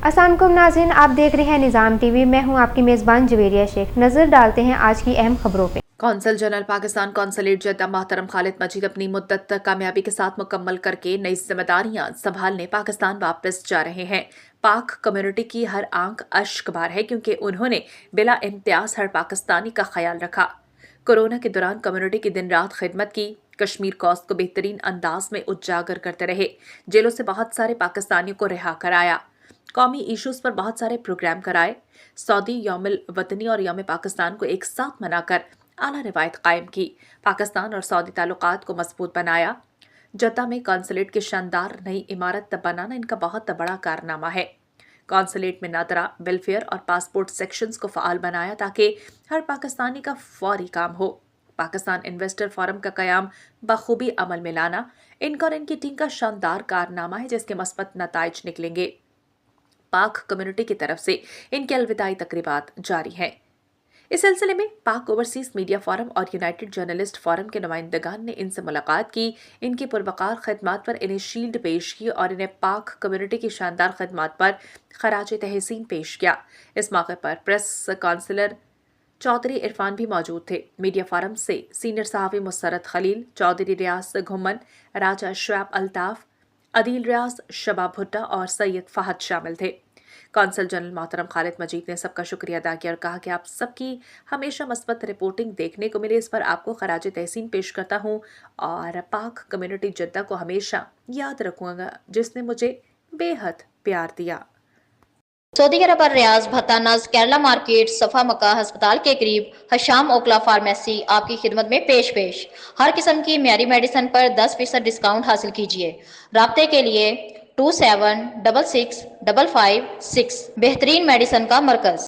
अस्सलाम वालेकुम नाज़रीन, आप देख रहे हैं निज़ाम टीवी। मैं हूं आपकी मेज़बान जवेरिया शेख। नज़र डालते हैं आज की अहम खबरों पे। Consul general Pakistan consulate Jeddah मोहतरम खालिद मजीद अपनी मुद्दत कामयाबी के साथ मुकम्मल करके नई जिम्मेदारियां संभालने पाकिस्तान वापस जा रहे हैं। पाक कम्युनिटी की हर आंख अश्क बार है क्योंकि उन्होंने बिला इम्तियाज हर पाकिस्तानी का ख्याल रखा। कोरोना के दौरान कम्युनिटी की दिन रात खिदमत की, कश्मीर कॉस्ट को बेहतरीन अंदाज में उजागर करते रहे, जेलों से बहुत सारे पाकिस्तानियों को रिहा कराया, कौमी इशूज पर बहुत सारे प्रोग्राम कराए, सऊदी यौमुल वतनी और यौम पाकिस्तान को एक साथ मनाकर आला रिवायत कायम की, पाकिस्तान और सऊदी ताल्लुकात को मजबूत बनाया। जद्दा में कौंसलेट की शानदार नई इमारत बनाना इनका बहुत बड़ा कारनामा है। कौंसलेट में नादरा, वेलफेयर और पासपोर्ट सेक्शंस को फ़ाल बनाया ताकि हर पाकिस्तानी का फौरी काम हो। पाकिस्तान इन्वेस्टर फोरम का क़याम बखूबी अमल में लाना इनका और इनकी टीम का शानदार कारनामा है जिसके मस्बत नताइज निकलेंगे। पाक कम्युनिटी की तरफ से इनके अलविदाई तकरीबात जारी हैं। इस सिलसिले में पाक ओवरसीज मीडिया फोरम और यूनाइटेड जर्नलिस्ट फोरम के नुमाइंदगान ने इनसे मुलाकात की, इनकी पुरवकार खदमात पर इन्हें शील्ड पेश की और इन्हें पाक कम्युनिटी की शानदार खदमात पर खराज तहसीन पेश किया। इस मौके पर प्रेस काउंसलर चौधरी इरफान भी मौजूद थे। मीडिया फोरम से सीनियर सहाफ़ी मुसरत खलील, चौधरी रियाज घुमन, राजा शुएब अल्ताफ, अदील रियाज, शबाब भुट्टा और सैयद फहद शामिल थे। कौंसल जनरल मोहतरम खालिद मजीद ने सबका शुक्रिया अदा किया और कहा कि आप सबकी हमेशा मस्बत रिपोर्टिंग देखने को मिले, इस पर आपको खराज तहसीन पेश करता हूँ और पाक कम्युनिटी जद्दा को हमेशा याद रखूँगा जिसने मुझे बेहद प्यार दिया। सऊदी अरब और रियाज भत्ता नज केरला मार्केट सफा मक्का अस्पताल के करीब हशाम ओकला फार्मेसी आपकी खिदमत में पेश हर किस्म की म्यारी मेडिसिन पर 10% डिस्काउंट हासिल कीजिए। राब्ते के लिए 27665556 बेहतरीन मेडिसिन का मरकज।